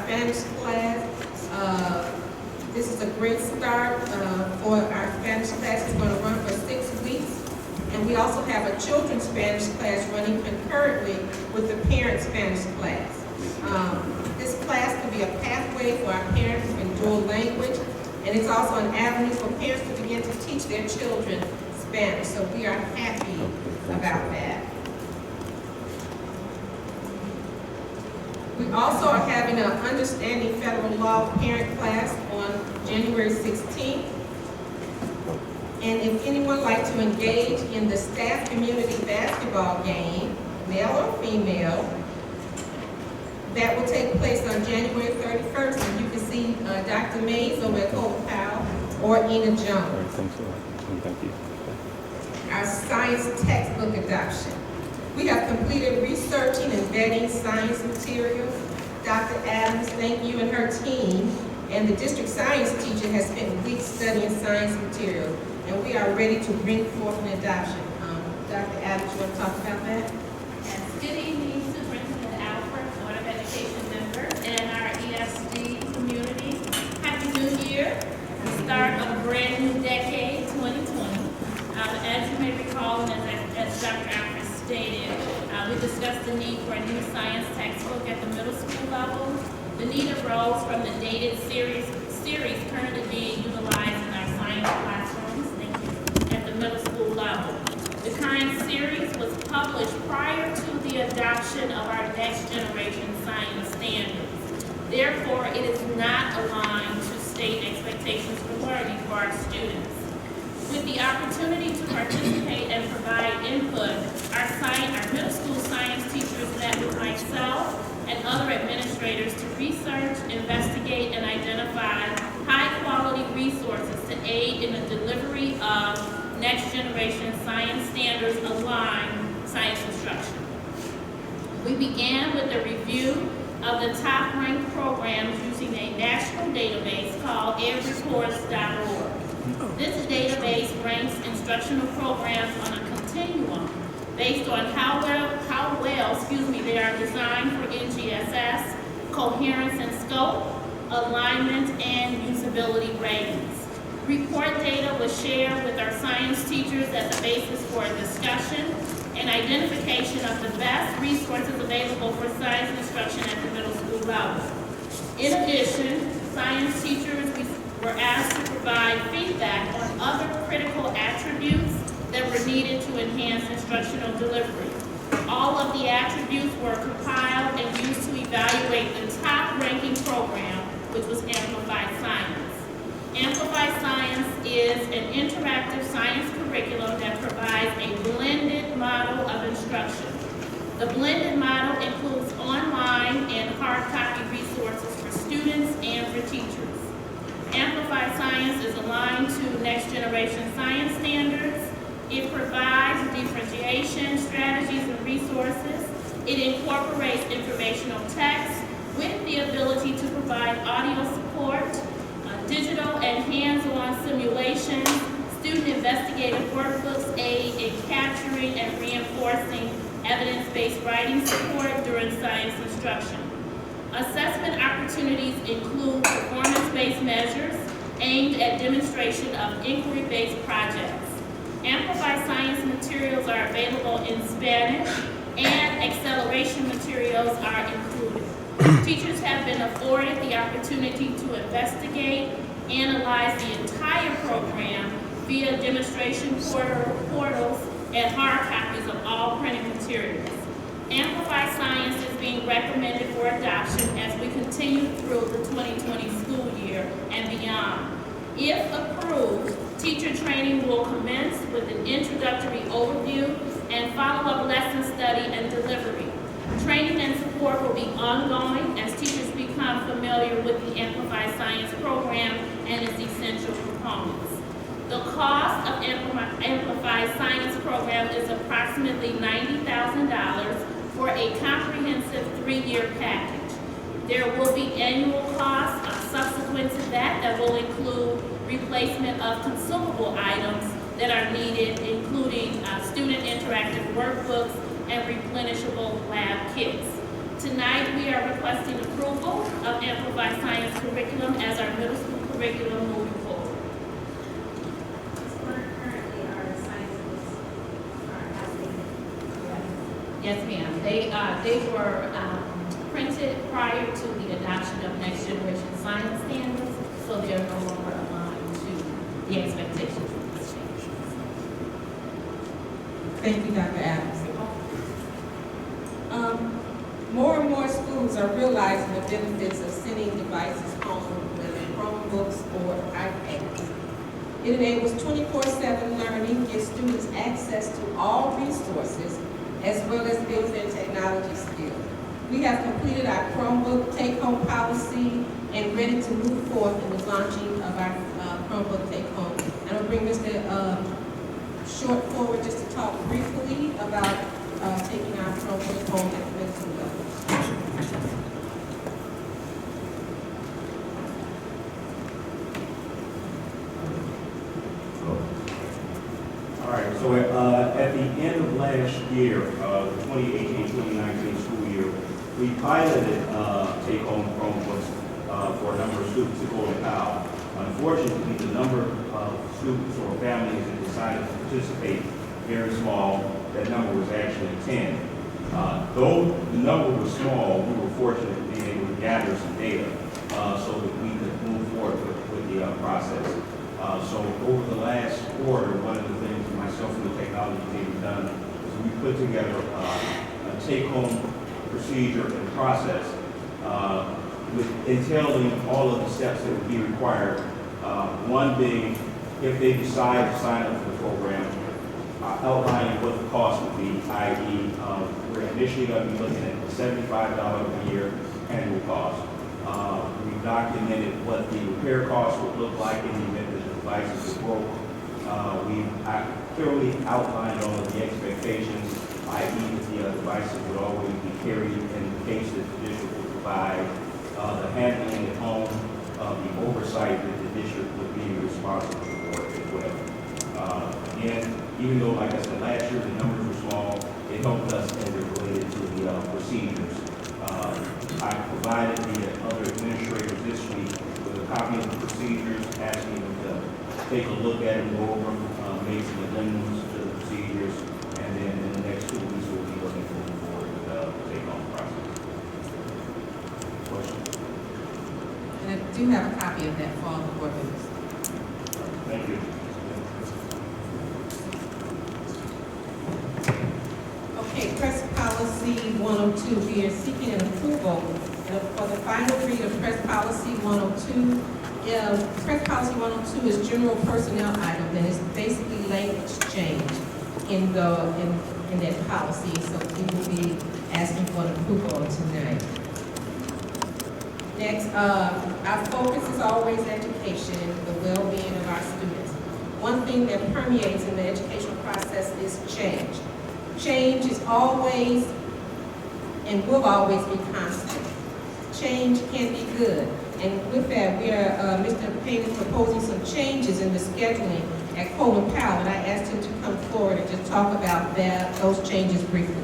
Spanish class. This is a great start for our Spanish class. It's going to run for 6 weeks. And we also have a children's Spanish class running concurrently with the parent Spanish class. This class can be a pathway for our parents to dual language, and it's also an avenue for parents to begin to teach their children Spanish. So we are happy about that. We also are having an Understanding Federal Law parent class on January 16th. And if anyone would like to engage in the staff community basketball game, male or female, that will take place on January 31st. And you can see Dr. Mays over at Hope Powell or Ina Jones. Thank you. Our science textbook adoption. We have completed researching and vetting science materials. Dr. Adams, thank you and her team, and the district science teacher has spent weeks studying science materials, and we are ready to bring forth an adoption. Dr. Adams, you want to talk about that? Yes. Good evening, Superintendent Alford, Board of Education members, and our ESD community. Happy New Year. The start of a brand new decade, 2020. As you may recall, and as Dr. Alford stated, we discussed the need for a new science textbook at the middle school level. The need arose from the dated series currently being utilized in our science classrooms at the middle school level. The current series was published prior to the adoption of our next generation science standards. Therefore, it is not aligned to state expectations for learning for our students. With the opportunity to participate and provide input, our middle school science teachers met with myself and other administrators to research, investigate, and identify high-quality resources to aid in the delivery of next-generation science standards-aligned science instruction. We began with a review of the top-ranked programs using a national database called edreports.org. This database ranks instructional programs on a continuum based on how well they are designed for NGSS, coherence and scope, alignment, and usability ratings. Report data was shared with our science teachers as a basis for a discussion and identification of the best resources available for science instruction at the middle school level. In addition, science teachers were asked to provide feedback on other critical attributes that were needed to enhance instructional delivery. All of the attributes were compiled and used to evaluate the top-ranking program, which was Amplified Science. Amplified Science is an interactive science curriculum that provides a blended model of instruction. The blended model includes online and hard copy resources for students and for teachers. Amplified Science is aligned to next generation science standards. It provides differentiation, strategies, and resources. It incorporates informational text with the ability to provide audio support, digital and hands-on simulations, student investigative workbooks aid in capturing and reinforcing evidence-based writing support during science instruction. Assessment opportunities include performance-based measures aimed at demonstration of inquiry-based projects. Amplified Science materials are available in Spanish, and acceleration materials are included. Teachers have been afforded the opportunity to investigate, analyze the entire program via demonstration portals and hard copies of all printed materials. Amplified Science is being recommended for adoption as we continue through the 2020 school year and beyond. If approved, teacher training will commence with an introductory overview and follow-up lesson study and delivery. Training and support will be ongoing as teachers become familiar with the Amplified Science program and its essential components. The cost of Amplified Science program is approximately $90,000 for a comprehensive 3-year package. There will be annual costs subsequent to that will include replacement of consumable items that are needed, including student interactive workbooks and replenishable lab kits. Tonight, we are requesting approval of Amplified Simplified Science curriculum as our middle school curriculum moving forward. Currently, our sciences are outdated. Yes, ma'am. They were printed prior to the adoption of next generation science standards, so they are no longer aligned to the expectations of this change. Thank you, Dr. Adams. More and more schools are realizing the benefits of sending devices home, whether Chromebooks or iPads. It enables 24/7 learning, gives students access to all resources, as well as builds their technology skills. We have completed our Chromebook take-home policy and ready to move forward in the launching of our Chromebook take-home. And I'll bring Mr. Short forward just to talk briefly about taking our Chromebook home at the middle school level. All right, so at the end of last year, the 2018-2019 school year, we piloted take-home Chromebooks for a number of students at Golden Powell. Unfortunately, the number of students or families that decided to participate very small. That number was actually 10. Though the number was small, we were fortunate in being able to gather some data so that we could move forward with the process. So over the last quarter, one of the things myself and the technology team have done is we put together a take-home procedure and process with entailing all of the steps that would be required. One being, if they decide to sign up for the program, outlining what the cost would be, i.e., we're initially going to be looking at $75 a year annual cost. We documented what the repair costs would look like in the event that the devices were broke. We clearly outlined all of the expectations, i.e., that the devices would always be carried in the case that the district would provide, the handling at home, the oversight that the district would be responsible for as well. Again, even though, like I said, last year the numbers were small, it helped us as it related to the procedures. I provided the other administrators this week with a copy of the procedures, asking them to take a look at them, go over them, make some amendments to the procedures, and then in the next 2 weeks we'll be looking forward with the take-home process. Questions? And I do have a copy of that for all the board members. Thank you. Okay, Press Policy 102, we are seeking an approval for the final read of Press Policy 102. Press Policy 102 is general personnel item, and it's basically language change in that policy, so we will be asking for an approval tonight. Next, our focus is always education and the well-being of our students. One thing that permeates in the educational process is change. Change is always and will always be constant. Change can be good. And with that, we are, Mr. Payne is proposing some changes in the scheduling at Golden Powell, and I asked him to come forward and just talk about those changes briefly.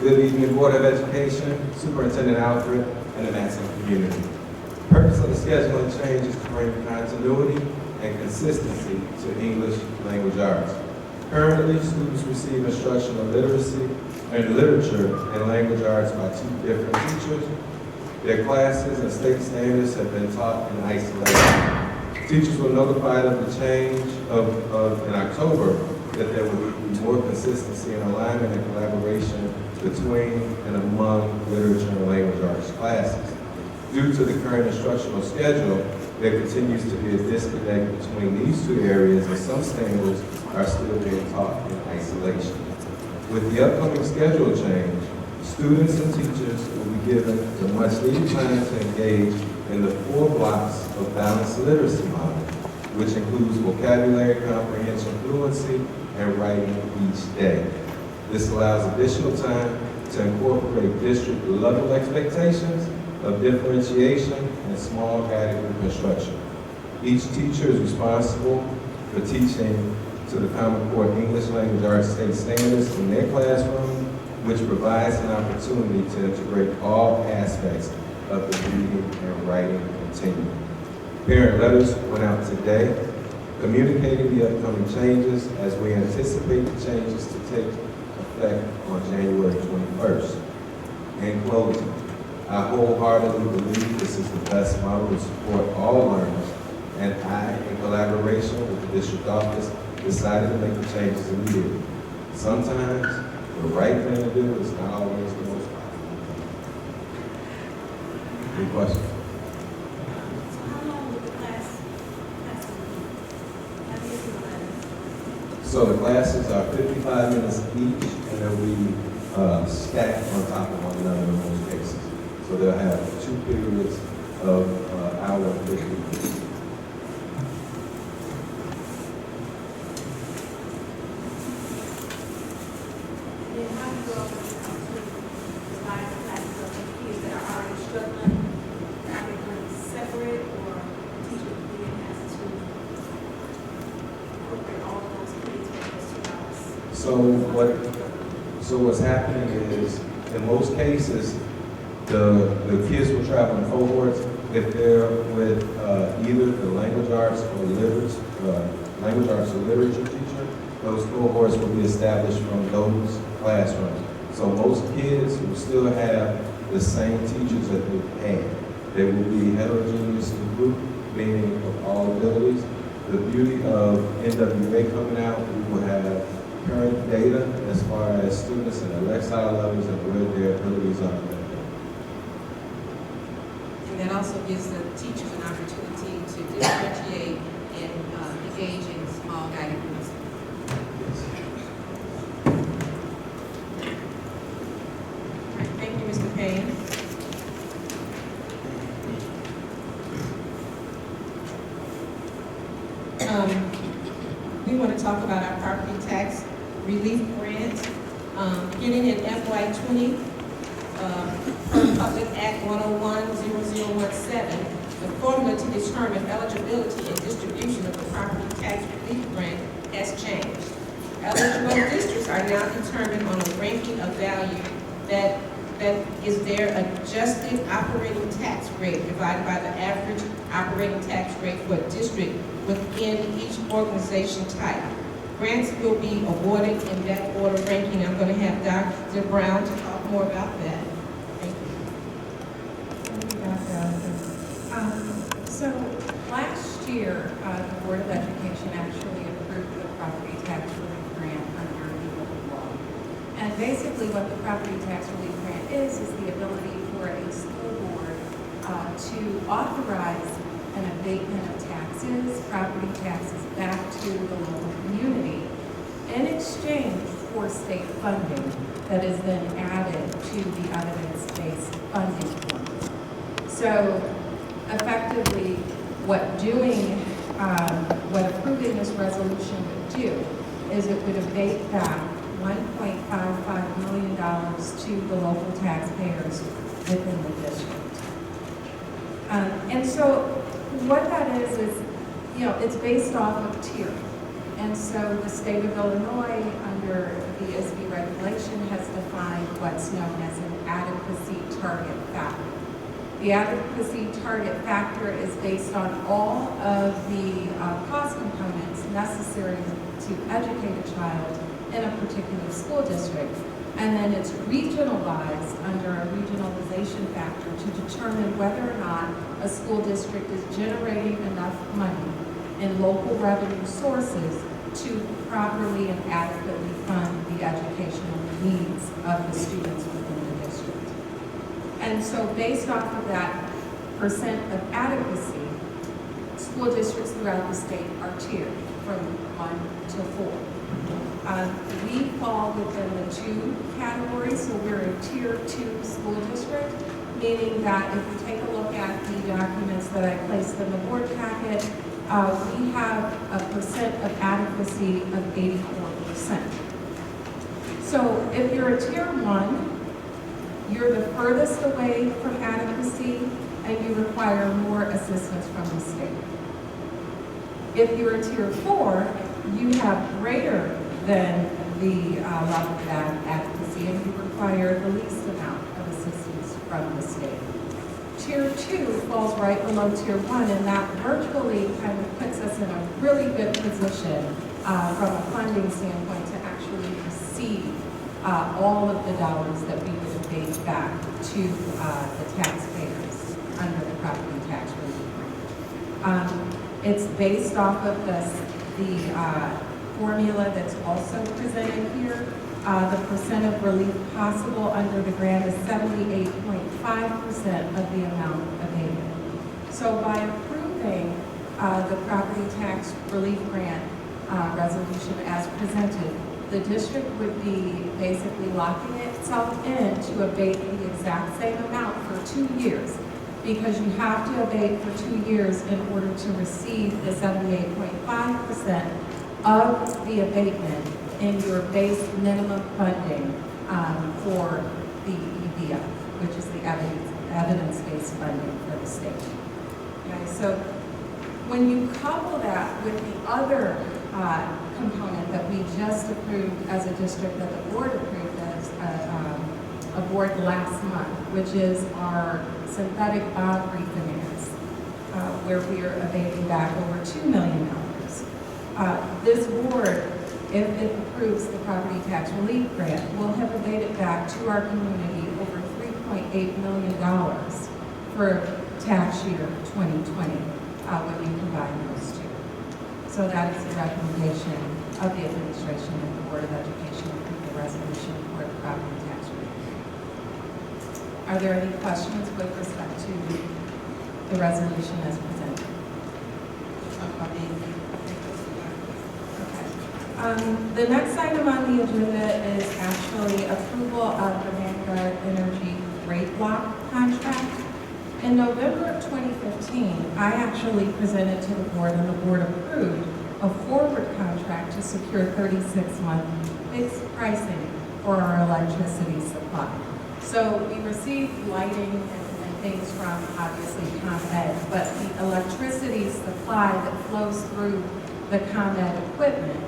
Good evening, Board of Education, Superintendent Alfred, and the Matson community. The purpose of the scheduling change is to bring continuity and consistency to English language arts. Currently, students receive instructional literacy and literature and language arts by 2 different teachers. Their classes and state standards have been taught in isolation. Teachers were notified of the change in October that there would be more consistency and alignment and collaboration between and among literature and language arts classes. Due to the current instructional schedule, there continues to be a disconnect between these 2 areas, and some standards are still being taught in isolation. With the upcoming schedule change, students and teachers will be given the much needed time to engage in the 4 blocks of balanced literacy model, which includes vocabulary comprehension fluency and writing each day. This allows additional time to incorporate district-level expectations of differentiation and small guided group instruction. Each teacher is responsible for teaching to the Common Core English Language Arts state standards in their classroom, which provides an opportunity to integrate all aspects of the reading and writing continuum. Parent letters went out today, communicating the upcoming changes as we anticipate the changes to take effect on January 21st. In closing, I wholeheartedly believe this is the best model to support all learners, and I, in collaboration with the district office, decided to make the changes immediately. Sometimes the right thing to do is not always the most popular. Any questions? So how long will the class be? So the classes are 55 minutes each, and they'll be stacked on top of one another in most cases. So they'll have 2 periods of hour and 50 minutes. And then how do you go about to divide the classes up with kids that are already struggling? Are they going to be separate, or teacher then has to incorporate all of those kids with those 2 hours? So what's happening is, in most cases, the kids will travel in cohorts if they're with either the language arts or literature teacher. Those cohorts will be established from those classrooms. So most kids will still have the same teachers that they've had. They will be heterogeneous in the group, meaning of all abilities. The beauty of NWA coming out, we will have current data as far as students and their lexile levels and where their abilities are. And that also gives the teachers an opportunity to differentiate and engage in small guided groups. All right, thank you, Mr. Payne. We want to talk about our property tax relief grant. Beginning in FY 20, per Public Act 101-0017, the formula to determine eligibility and distribution of the property tax relief grant has changed. Eligible districts are now determined on a ranking of value that is their adjusted operating tax rate divided by the average operating tax rate for a district within each organization type. Grants will be awarded in that order ranking. I'm going to have Dr. Brown to talk more about that. Thank you. So last year, the Board of Education actually approved the property tax relief grant under the local law. And basically what the property tax relief grant is the ability for a school board to authorize an abatement of taxes, property taxes, back to the local community in exchange for state funding that is then added to the evidence-based funding formula. So effectively, what approving this resolution would do is it would abate back $1.55 million to the local taxpayers within the district. And so what that is, it's based off of tier. And so the state of Illinois, under the ESD regulation, has defined what's known as an adequacy target factor. The adequacy target factor is based on all of the cost components necessary to educate a child in a particular school district. And then it's regionalized under a regionalization factor to determine whether or not a school district is generating enough money in local revenue sources to properly and adequately fund the educational needs of the students within the district. And so based off of that percent of adequacy, school districts throughout the state are tiered from 1 to 4. We fall within the 2 categories, so we're a tier 2 school district, meaning that if you take a look at the documents that I placed in the board packet, we have a percent of adequacy of 84%. So if you're a tier 1, you're the furthest away from adequacy and you require more assistance from the state. If you're a tier 4, you have greater than the level of adequacy, and you require the least amount of assistance from the state. Tier 2 falls right below Tier 1, and that virtually kind of puts us in a really good position from a funding standpoint to actually receive all of the dollars that we would abate back to the taxpayers under the property tax relief grant. It's based off of the formula that's also presented here. The percent of relief possible under the grant is 78.5% of the amount abated. So by approving the property tax relief grant resolution as presented, the district would be basically locking itself in to abate the exact same amount for 2 years, because you have to abate for 2 years in order to receive the 78.5% of the abatement in your base minimum funding for the EBF, which is the evidence-based funding for the state. Okay, so when you couple that with the other component that we just approved as a district, that the board approved as a board last month, which is our synthetic bond refinance, where we are abating back over $2 million. This board, if it approves the property tax relief grant, will have abated back to our community over $3.8 million for tax year 2020 when you combine those two. So that is the recommendation of the administration and the Board of Education to approve the resolution for the property tax relief. Are there any questions with respect to the resolution as presented? The next item on the agenda is actually approval of the Vanguard Energy rate lock contract. In November of 2015, I actually presented to the board, and the board approved a forward contract to secure 36-month fixed pricing for our electricity supply. So we received lighting and things from, obviously, ComEd, but the electricity supply that flows through the ComEd equipment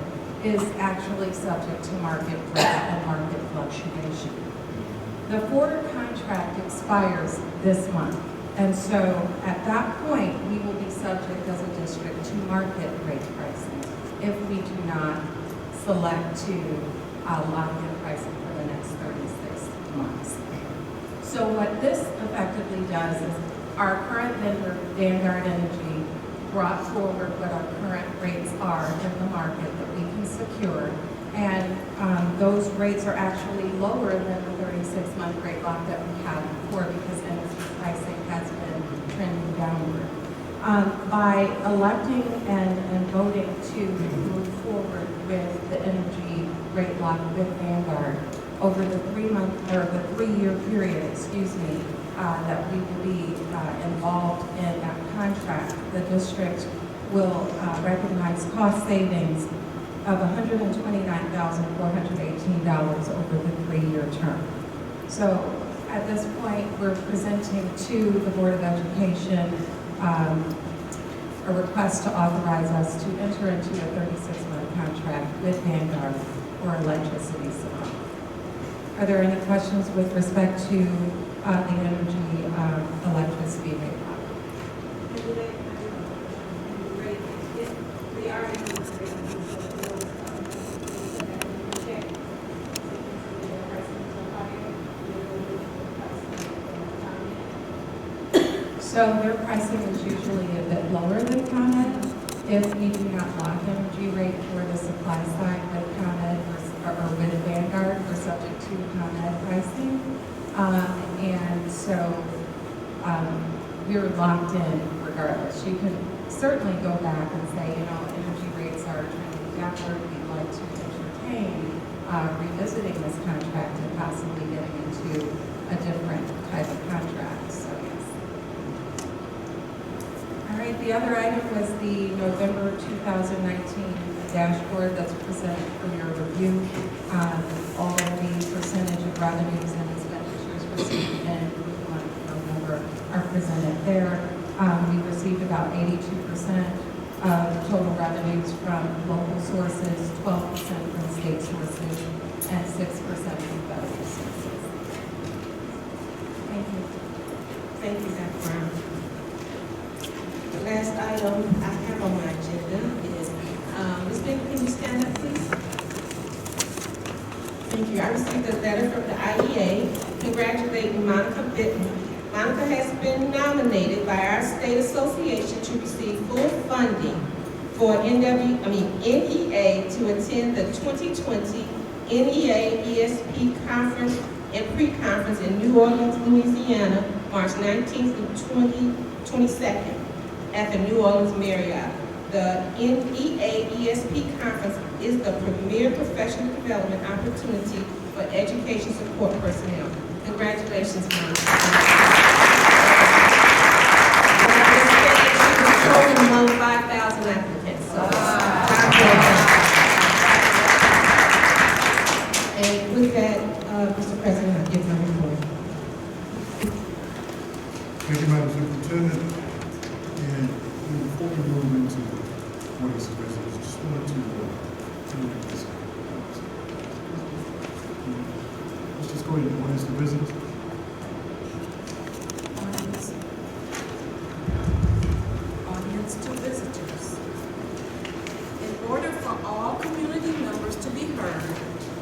is actually subject to market rate and market fluctuation. The forward contract expires this month, and so at that point, we will be subject as a district to market rate pricing if we do not select to lock in pricing for the next 36 months. So what this effectively does is our current vendor, Vanguard Energy, brought forward what our current rates are in the market that we can secure, and those rates are actually lower than the 36-month rate lock that we had before, because energy pricing has been trending downward. By electing and voting to move forward with the energy rate lock with Vanguard over the 3-year period, that we will be involved in that contract, the district will recognize cost savings of $129,418 over the 3-year term. So at this point, we're presenting to the Board of Education a request to authorize us to enter into a 36-month contract with Vanguard for electricity supply. Are there any questions with respect to the energy electricity rate lock? So their pricing is usually a bit lower than ComEd. If we do not lock energy rate for the supply side with ComEd or with Vanguard, we're subject to ComEd pricing. And so we're locked in regardless. You can certainly go back and say, energy rates are trending downward. We'd like to entertain revisiting this contract and possibly getting into a different type of contract. So yes. All right, the other item was the November 2019 dashboard that's presented for your review. All of the percentage of revenues and expenditures received in the month of November are presented there. We received about 82% of total revenues from local sources, 12% from state sources, and 6% from federal sources. Thank you. Thank you, Dr. Brown. The last item I have on my agenda is, Ms. Baker, can you stand up, please? Thank you. I received a letter from the IEA congratulating Monica Bitten. Monica has been nominated by our state association to receive full funding for NEA to attend the 2020 NEA ESP conference and pre-conference in New Orleans, Louisiana, March 19th through 22nd at the New Orleans Marriott. The NEA ESP conference is the premier professional development opportunity for education support personnel. Congratulations, Monica. Total among 5,000 applicants. So, and with that, Mr. President, I give my report. Thank you, Madam Superintendent. And before we move into what is the business, just wanted to let's just go ahead and what is the business? Audience to visitors. In order for all community members to be heard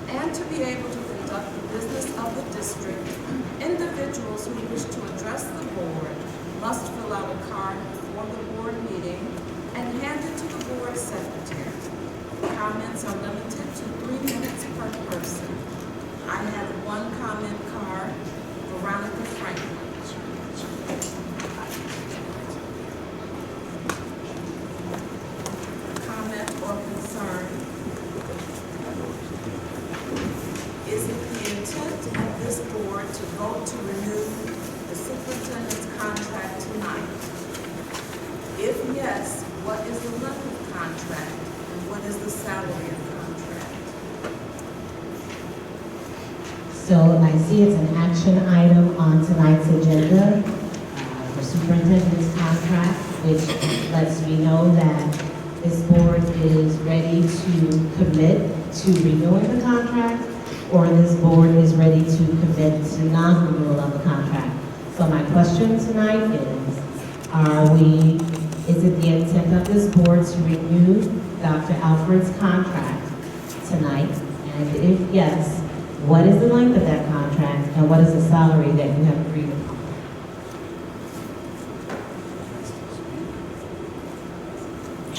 and to be able to conduct the business of the district, individuals who wish to address the board must fill out a card before the board meeting and hand it to the board secretary. Comments are limited to 3 minutes per person. I have one comment card, Veronica Franklin. Comment or concern? Is it the intent of this board to vote to renew the superintendent's contract tonight? If yes, what is the length of contract and what is the salary of contract? So I see it's an action item on tonight's agenda for superintendent's contract, which lets me know that this board is ready to commit to renewing the contract, or this board is ready to commit to non-renewal of the contract. So my question tonight is, is it the intent of this board to renew Dr. Alfred's contract tonight? And if yes, what is the length of that contract and what is the salary that you have agreed upon?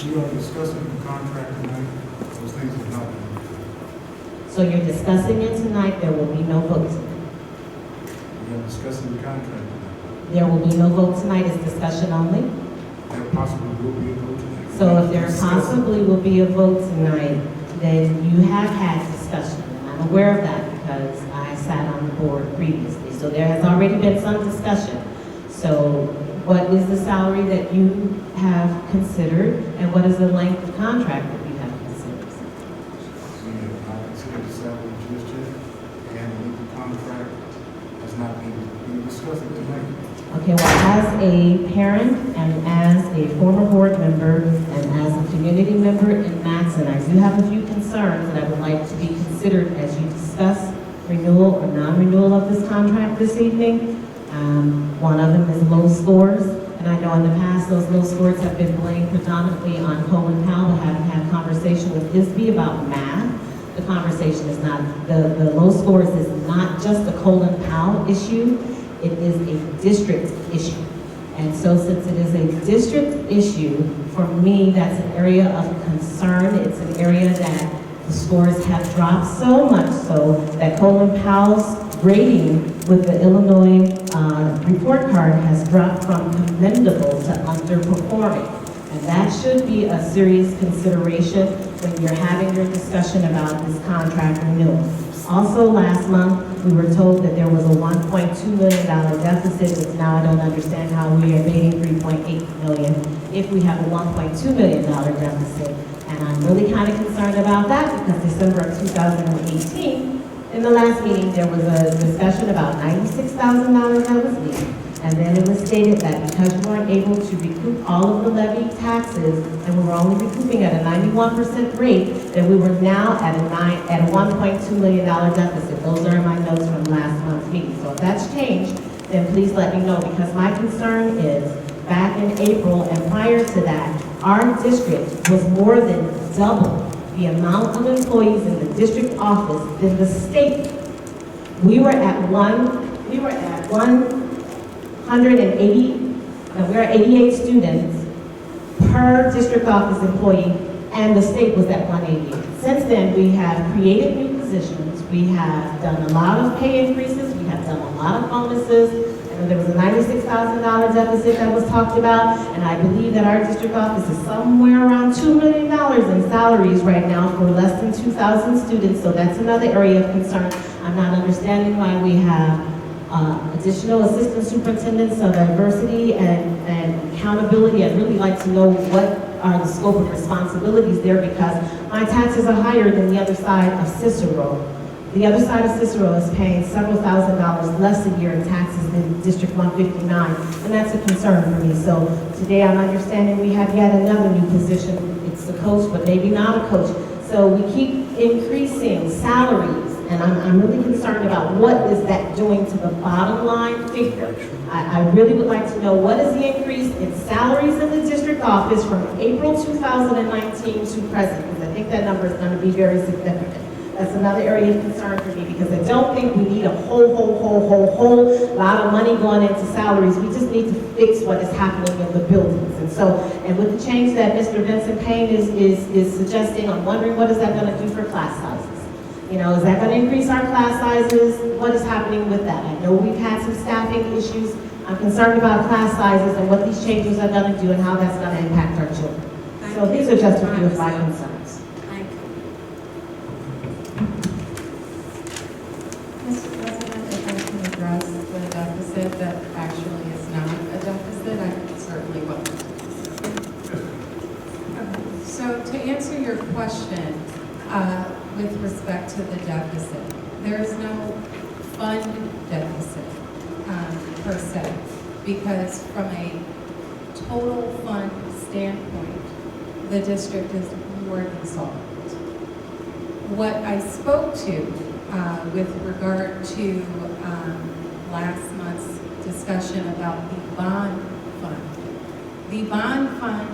We are discussing the contract tonight. Those things have not been. So you're discussing it tonight, there will be no vote tonight. We are discussing the contract tonight. There will be no vote tonight, it's discussion only. There possibly will be a vote tonight. So if there possibly will be a vote tonight, then you have had discussion. And I'm aware of that because I sat on the board previously. So there has already been some discussion. So what is the salary that you have considered and what is the length of contract that you have considered? We have not considered the salary just yet, and the legal contract has not been discussed tonight. Okay, well, as a parent and as a former board member and as a community member in Matson, I do have a few concerns that I would like to be considered as you discuss renewal or non-renewal of this contract this evening. One of them is low scores, and I know in the past those low scores have been blamed predominantly on Colin Powell. I haven't had a conversation with ESD about math. The conversation is not, the low scores is not just a Colin Powell issue. It is a district issue. And so since it is a district issue, for me, that's an area of concern. It's an area that the scores have dropped so much so that Colin Powell's rating with the Illinois report card has dropped from commendable to underperforming. And that should be a serious consideration when you're having your discussion about this contract renewal. Also, last month, we were told that there was a $1.2 million deficit, which now I don't understand how we are abating $3.8 million if we have a $1.2 million deficit. And I'm really kind of concerned about that because December of 2018, in the last meeting, there was a discussion about $96,000 that was needed. And then it was stated that because we weren't able to recoup all of the levy taxes, and we were only recouping at a 91% rate, that we were now at a $1.2 million deficit. Those are in my notes from last month's meeting. So if that's changed, then please let me know, because my concern is, back in April and prior to that, our district was more than double the amount of employees in the district office than the state. We were at 88 students per district office employee, and the state was at 188. Since then, we have created new positions, we have done a lot of pay increases, we have done a lot of bonuses, and there was a $96,000 deficit that was talked about, and I believe that our district office is somewhere around $2 million in salaries right now for less than 2,000 students, so that's another area of concern. I'm not understanding why we have additional assistant superintendents of diversity and accountability. I'd really like to know what are the scope of responsibilities there, because my taxes are higher than the other side of Cicero. The other side of Cicero is paying several $1,000s less a year in taxes than District 159, and that's a concern for me. So today I'm understanding we have yet another new position. It's the coach, but maybe not a coach. So we keep increasing salaries, and I'm really concerned about what is that doing to the bottom line figure. I really would like to know, what is the increase in salaries in the district office from April 2019 to present, because I think that number is going to be very significant. That's another area of concern for me, because I don't think we need a whole lot of money going into salaries. We just need to fix what is happening in the buildings. And with the change that Mr. Vincent Payne is suggesting, I'm wondering, what is that going to do for class sizes? You know, is that going to increase our class sizes? What is happening with that? I know we've had some staffing issues. I'm concerned about class sizes and what these changes are going to do and how that's going to impact our children. So these are just a few of my concerns. Thank you. Mr. President, if I can address the deficit that actually is not a deficit, I certainly will. So to answer your question, with respect to the deficit, there is no fund deficit per se, because from a total fund standpoint, the district is more than solvent. What I spoke to with regard to last month's discussion about the bond fund. The bond fund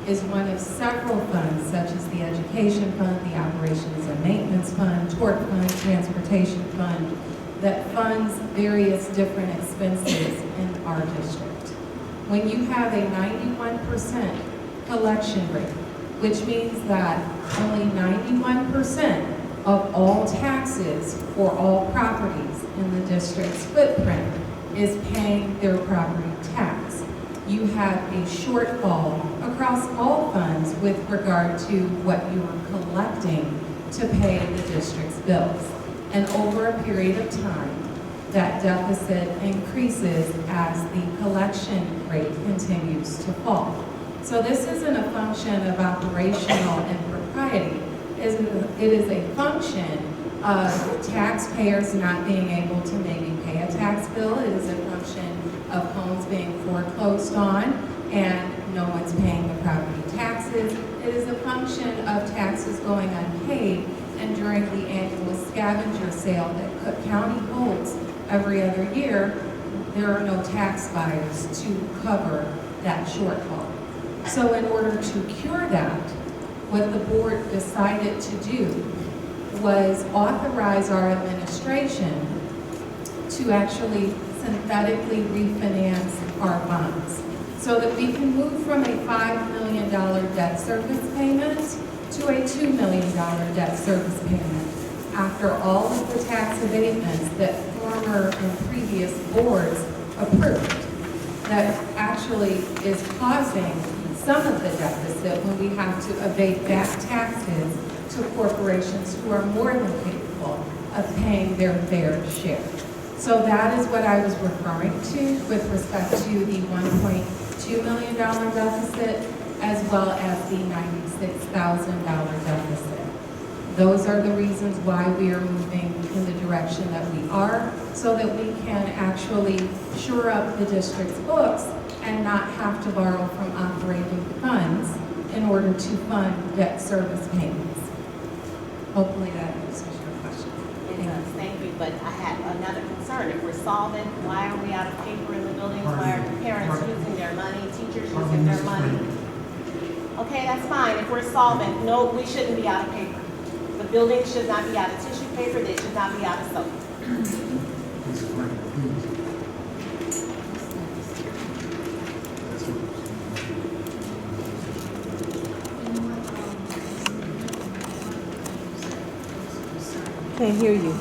is one of several funds, such as the education fund, the operations and maintenance fund, tort fund, transportation fund, that funds various different expenses in our district. When you have a 91% collection rate, which means that only 91% of all taxes for all properties in the district's footprint is paying their property tax, you have a shortfall across all funds with regard to what you are collecting to pay the district's bills. And over a period of time, that deficit increases as the collection rate continues to fall. So this isn't a function of operational impropriety. It is a function of taxpayers not being able to maybe pay a tax bill. It is a function of homes being foreclosed on and no one's paying the property taxes. It is a function of taxes going unpaid, and during the annual scavenger sale that Cook County holds every other year, there are no tax buyers to cover that shortfall. So in order to cure that, what the board decided to do was authorize our administration to actually synthetically refinance our bonds so that we can move from a $5 million debt service payment to a $2 million debt service payment after all of the tax abatements that former and previous boards approved. That actually is causing some of the deficit when we have to abate back taxes to corporations who are more than capable of paying their fair share. So that is what I was referring to with respect to the $1.2 million deficit as well as the $96,000 deficit. Those are the reasons why we are moving in the direction that we are, so that we can actually shore up the district's books and not have to borrow from operating funds in order to fund debt service payments. Hopefully that answers your question. It does, thank you, but I had another concern. If we're solvent, why are we out of paper in the buildings? Why are parents using their money, teachers using their money? Okay, that's fine. If we're solvent, no, we shouldn't be out of paper. The building should not be out of tissue paper, they should not be out of soap. Mrs. Frank, please. That's it. Can't hear you.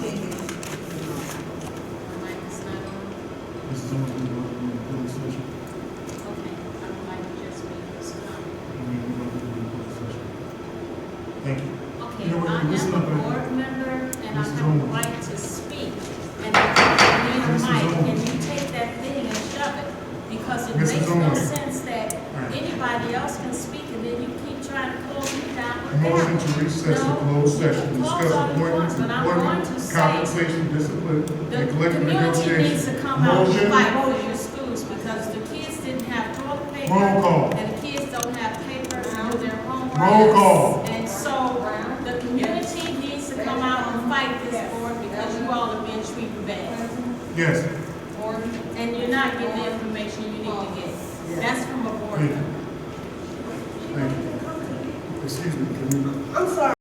Mrs. Owens, we go to the closed session. Okay, I would like to just make this comment. We go to the closed session. Thank you. Okay, You know what, I listen am up, a board member and I Mrs. have a Owens. right to speak. And if you need a Mrs. mic and Owens. you take that thing and shove it, because it Mrs. makes no Owens. sense that Right. anybody else can speak and then you keep trying to close me down with that. Motion to recess the closed session, No, you can discuss close all you want, appointments, but I'm going employment, to say compensation, discipline, the and collective community needs negotiations. to come out and Motion. fight for your schools because the kids didn't have toilet paper. Roll call. And the kids don't have paper to do their homework. Roll call. And so the community needs to come out and fight this board because you all are being treated bad. Yes. And you're not getting the information you need to get. That's from a board Thank you. member. Thank you. Excuse me, can you?